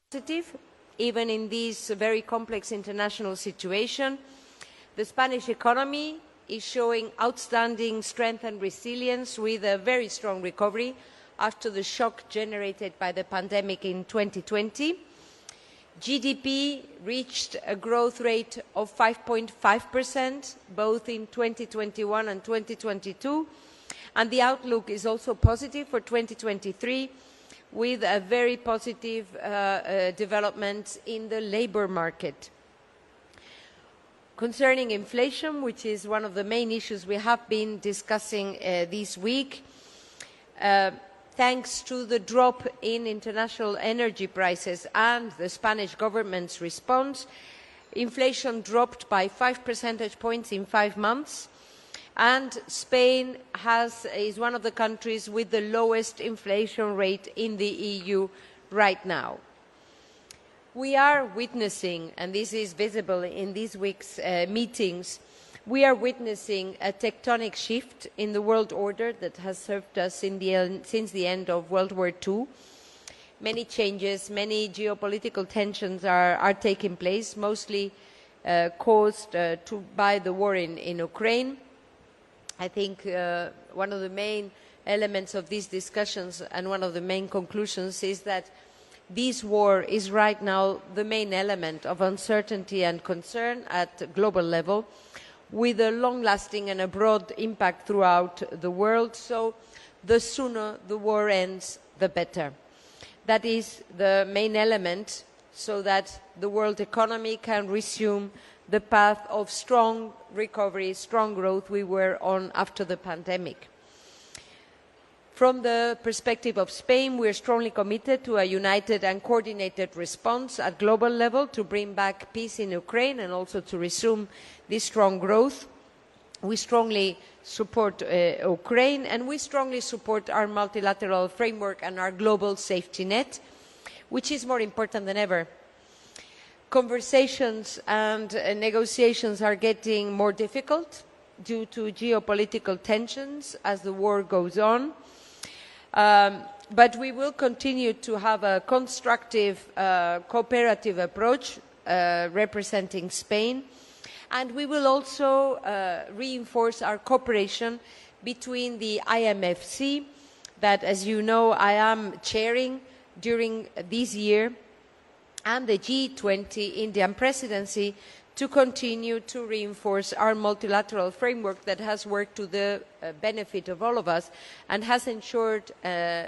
positive, even in this very complex international situation. The Spanish economy is showing outstanding strength and resilience with a very strong recovery after the shock generated by the pandemic in 2020. GDP reached a growth rate of 5.5%, both in 2021 and 2022, and the outlook is also positive for 2023, with a very positive development in the labour market. Concerning inflation, which is one of the main issues we have been discussing this week, thanks to the drop in international energy prices and the Spanish government's response, inflation dropped by 5 percentage points in 5 months, and Spain is one of the countries with the lowest inflation rate in the EU right now. We are witnessing, and this is visible in this week's meetings, we are witnessing a tectonic shift in the world order that has served us since the end of World War II. Many changes, many geopolitical tensions are taking place, mostly caused by the war in Ukraine. I think one of the main elements of these discussions and one of the main conclusions is that this war is right now the main element of uncertainty and concern at global level, with a long-lasting and a broad impact throughout the world. So the sooner the war ends, the better. That is the main element, so that the world economy can resume the path of strong recovery, strong growth we were on after the pandemic. From the perspective of Spain, we are strongly committed to a united and coordinated response at global level to bring back peace in Ukraine and also to resume this strong growth. We strongly support Ukraine, and we strongly support our multilateral framework and our global safety net, which is more important than ever. Conversations and negotiations are getting more difficult due to geopolitical tensions as the war goes on. But we will continue to have a constructive, cooperative approach representing Spain, and we will also reinforce our cooperation between the IMFC, that, as you know, I am chairing during this year, and the G20 Indian Presidency, to continue to reinforce our multilateral framework that has worked to the benefit of all of us and has ensured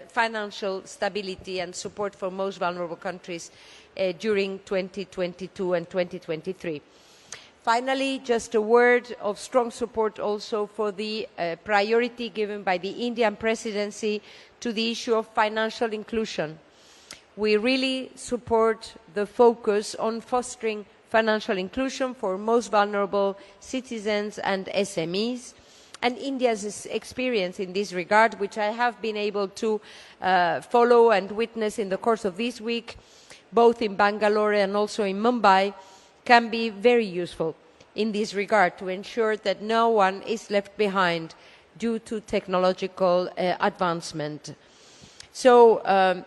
financial stability and support for most vulnerable countries during 2022 and 2023. Finally, just a word of strong support also for the priority given by the Indian Presidency to the issue of financial inclusion. We really support the focus on fostering financial inclusion for most vulnerable citizens and SMEs, and India's experience in this regard, which I have been able to follow and witness in the course of this week, both in Bengaluru and also in Mumbai, can be very useful in this regard to ensure that no one is left behind due to technological advancement. So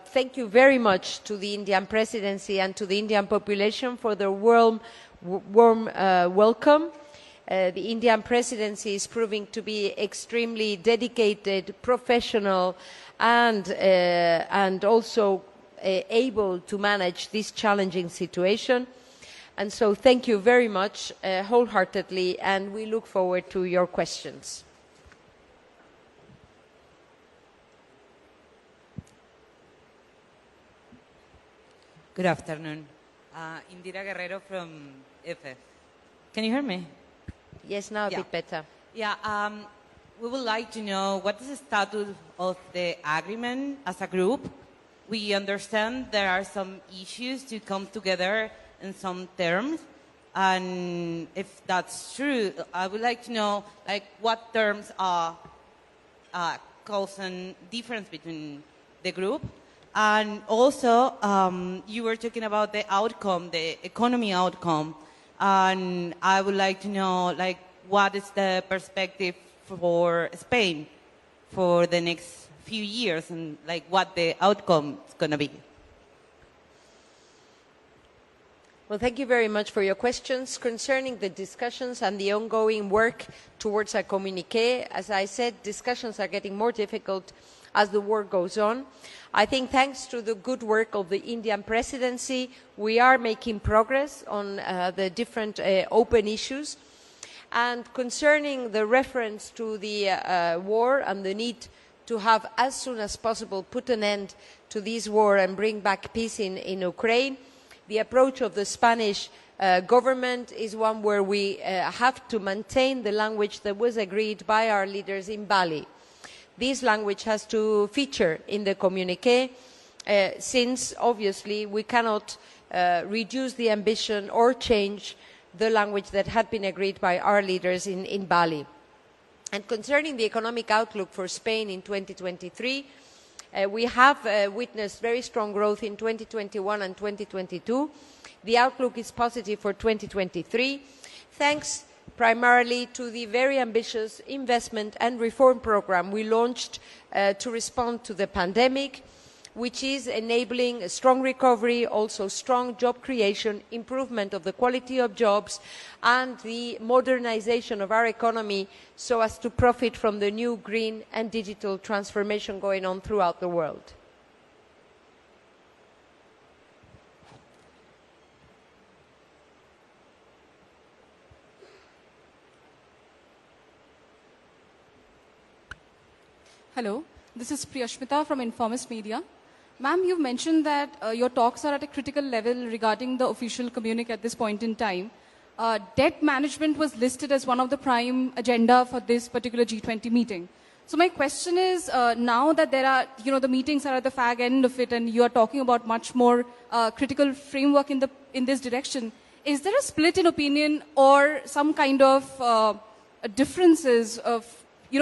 thank you very much to the Indian Presidency and to the Indian population for their warm welcome. The Indian Presidency is proving to be extremely dedicated, professional, and also able to manage this challenging situation. And so thank you very much wholeheartedly, and we look forward to your questions. Good afternoon. Indira Guerrero from FF. Can you hear me? Yes, now a bit better. Yeah, we would like to know what is the status of the agreement as a group. We understand there are some issues to come together in some terms, and if that's true, I would like to know what terms are causing difference between the group. And also, you were talking about the outcome, the economy outcome, and I would like to know, what is the perspective for Spain for the next few years, and what the outcome is going to be. Well, thank you very much for your questions. Concerning the discussions and the ongoing work towards a communique, as I said, discussions are getting more difficult as the work goes on. I think thanks to the good work of the Indian presidency, we are making progress on the different open issues. And concerning the reference to the war and the need to have, as soon as possible, put an end to this war and bring back peace in Ukraine, the approach of the Spanish government is one where we have to maintain the language that was agreed by our leaders in Bali. This language has to feature in the communique since obviously we cannot reduce the ambition or change the language that had been agreed by our leaders in Bali. And concerning the economic outlook for Spain in 2023, we have witnessed very strong growth in 2021 and 2022. The outlook is positive for 2023, thanks primarily to the very ambitious investment and reform program we launched to respond to the pandemic, which is enabling a strong recovery, also strong job creation, improvement of the quality of jobs, and the modernization of our economy so as to profit from the new green and digital transformation going on throughout the world. Hello, this is Priyashmita from Informist Media. Ma'am, you've mentioned that your talks are at a critical level regarding the official communique at this point in time. Debt management was listed as one of the prime agenda for this particular G20 meeting. So my question is, now that there are, the meetings are at the fag end of it and you are talking about much more critical framework in this direction, is there a split in opinion or some kind of differences of,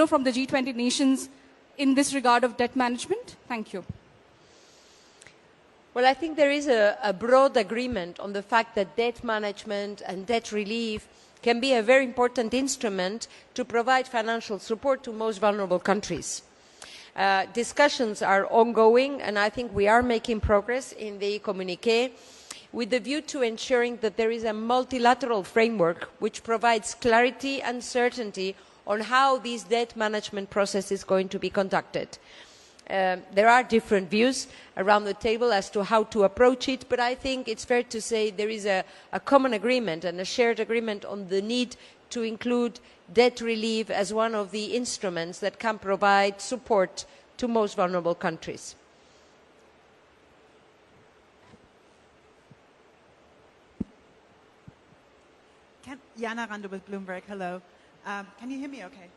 from the G20 nations in this regard of debt management? Thank you. Well, I think there is a broad agreement on the fact that debt management and debt relief can be a very important instrument to provide financial support to most vulnerable countries. Discussions are ongoing, and I think we are making progress in the communique with the view to ensuring that there is a multilateral framework which provides clarity and certainty on how this debt management process is going to be conducted. There are different views around the table as to how to approach it, but I think it's fair to say there is a common agreement and a shared agreement on the need to include debt relief as one of the instruments that can provide support to most vulnerable countries. Jana Rando with Bloomberg, hello. Can you hear me okay?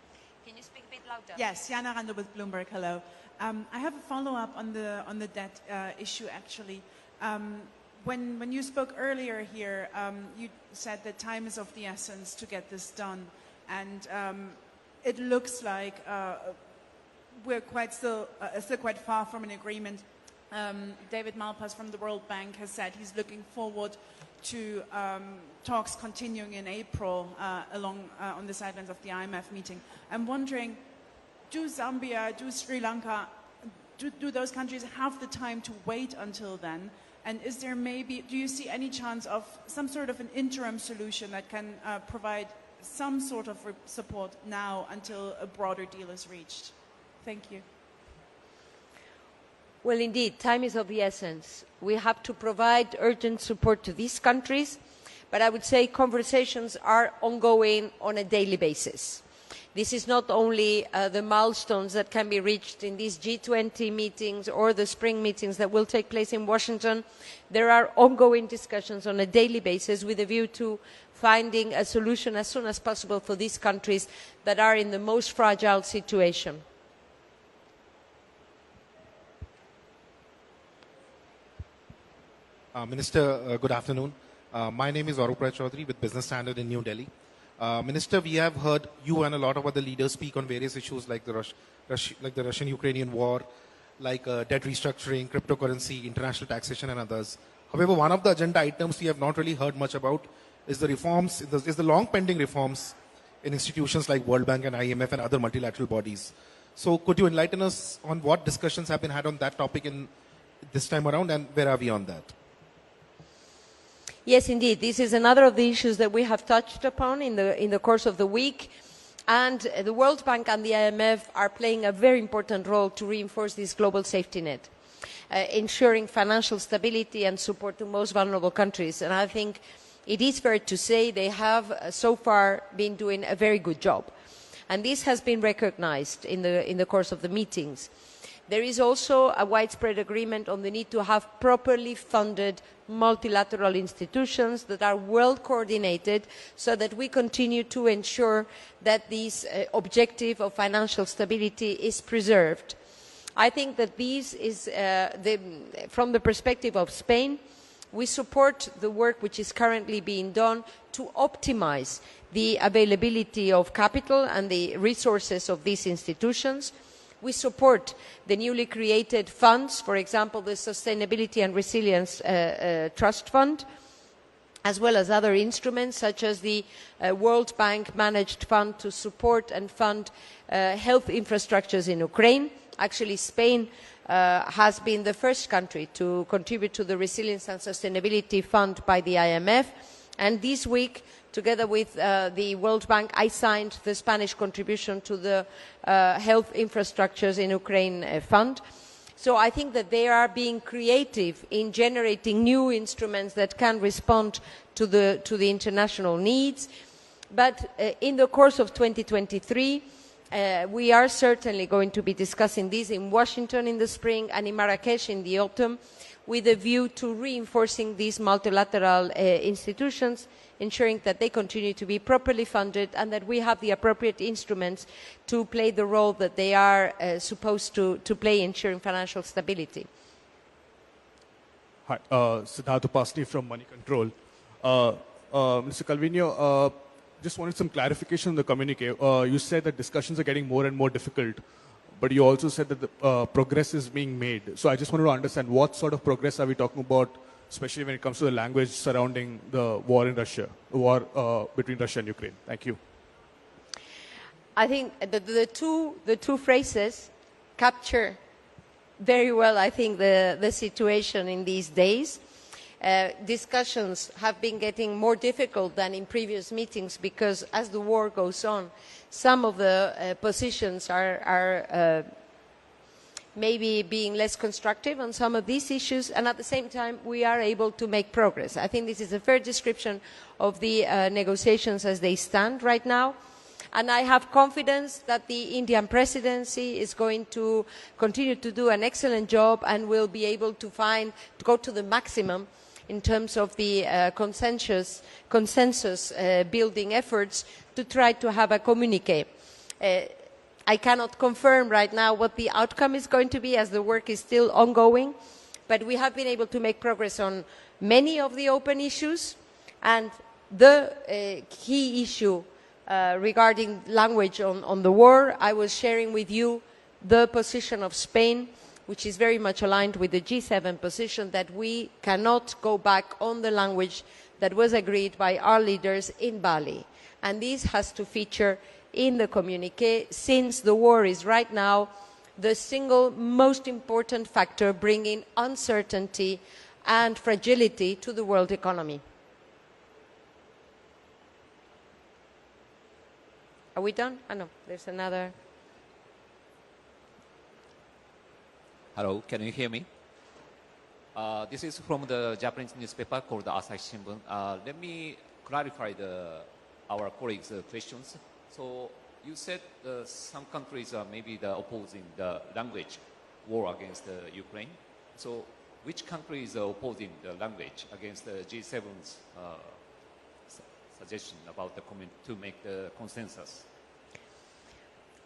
Can you speak a bit louder? Yes, Jana Rando with Bloomberg, hello. I have a follow-up on the debt issue, actually. When you spoke earlier here, you said that time is of the essence to get this done, and it looks like we're still quite far from an agreement. David Malpass from the World Bank has said he's looking forward to talks continuing in April on the sidelines of the IMF meeting. I'm wondering, do Zambia, do Sri Lanka, do those countries have the time to wait until then? And is there do you see any chance of some sort of an interim solution that can provide some sort of support now until a broader deal is reached? Thank you. Well, indeed, time is of the essence. We have to provide urgent support to these countries, but I would say conversations are ongoing on a daily basis. This is not only the milestones that can be reached in these G20 meetings or the spring meetings that will take place in Washington. There are ongoing discussions on a daily basis with a view to finding a solution as soon as possible for these countries that are in the most fragile situation. Minister, good afternoon. My name is Arup Rai Chaudhary with Business Standard in New Delhi. Minister, we have heard you and a lot of other leaders speak on various issues like the Russian-Ukrainian war, like debt restructuring, cryptocurrency, international taxation, and others. However, one of the agenda items we have not really heard much about is the reforms, is the long-pending reforms in institutions like World Bank and IMF and other multilateral bodies. So, could you enlighten us on what discussions have been had on that topic in this time around, and where are we on that? Yes, indeed. This is another of the issues that we have touched upon in the course of the week. And the World Bank and the IMF are playing a very important role to reinforce this global safety net, ensuring financial stability and support to most vulnerable countries. And I think it is fair to say they have so far been doing a very good job. And this has been recognized in the course of the meetings. There is also a widespread agreement on the need to have properly funded multilateral institutions that are well coordinated so that we continue to ensure that this objective of financial stability is preserved. I think that this is, from the perspective of Spain, we support the work which is currently being done to optimize the availability of capital and the resources of these institutions. We support the newly created funds, for example, the Sustainability and Resilience Trust Fund, as well as other instruments such as the World Bank managed fund to support and fund health infrastructures in Ukraine. Actually, Spain has been the first country to contribute to the Resilience and Sustainability Fund by the IMF. And this week, together with the World Bank, I signed the Spanish contribution to the Health Infrastructures in Ukraine Fund. So I think that they are being creative in generating new instruments that can respond to the international needs. But in the course of 2023, we are certainly going to be discussing this in Washington in the spring and in Marrakesh in the autumn, with a view to reinforcing these multilateral institutions, ensuring that they continue to be properly funded and that we have the appropriate instruments to play the role that they are supposed to play, ensuring financial stability. Hi, Siddharth Upasni from Money Control. Mr. Calvino, just wanted some clarification on the communique. You said that discussions are getting more and more difficult, but you also said that the progress is being made. So I just wanted to understand what sort of progress are we talking about, especially when it comes to the language surrounding the war in Russia, the war between Russia and Ukraine. Thank you. I think the two phrases capture very well, I think, the situation in these days. Discussions have been getting more difficult than in previous meetings because as the war goes on, some of the positions are maybe being less constructive on some of these issues, and at the same time we are able to make progress. I think this is a fair description of the negotiations as they stand right now. And I have confidence that the Indian presidency is going to continue to do an excellent job and will be able to go to the maximum in terms of the consensus building efforts to try to have a communique. I cannot confirm right now what the outcome is going to be as the work is still ongoing, but we have been able to make progress on many of the open issues, and the key issue regarding language on the war, I was sharing with you the position of Spain, which is very much aligned with the G7 position that we cannot go back on the language that was agreed by our leaders in Bali. And this has to feature in the communique, since the war is right now the single most important factor bringing uncertainty and fragility to the world economy. Are we done? Oh, no, there's another. Hello, can you hear me? This is from the Japanese newspaper called the Asahi Shimbun. Let me clarify our colleagues' questions. So you said some countries are maybe opposing the language war against Ukraine. So which country is opposing the language against the G7's suggestion about to make the consensus?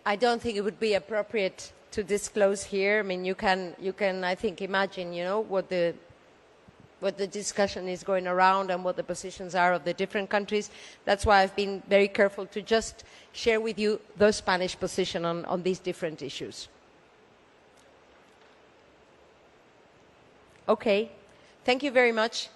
I don't think it would be appropriate to disclose here. I mean, you can, I think, imagine, what the discussion is going around and what the positions are of the different countries. That's why I've been very careful to just share with you the Spanish position on these different issues. Okay. Thank you very much.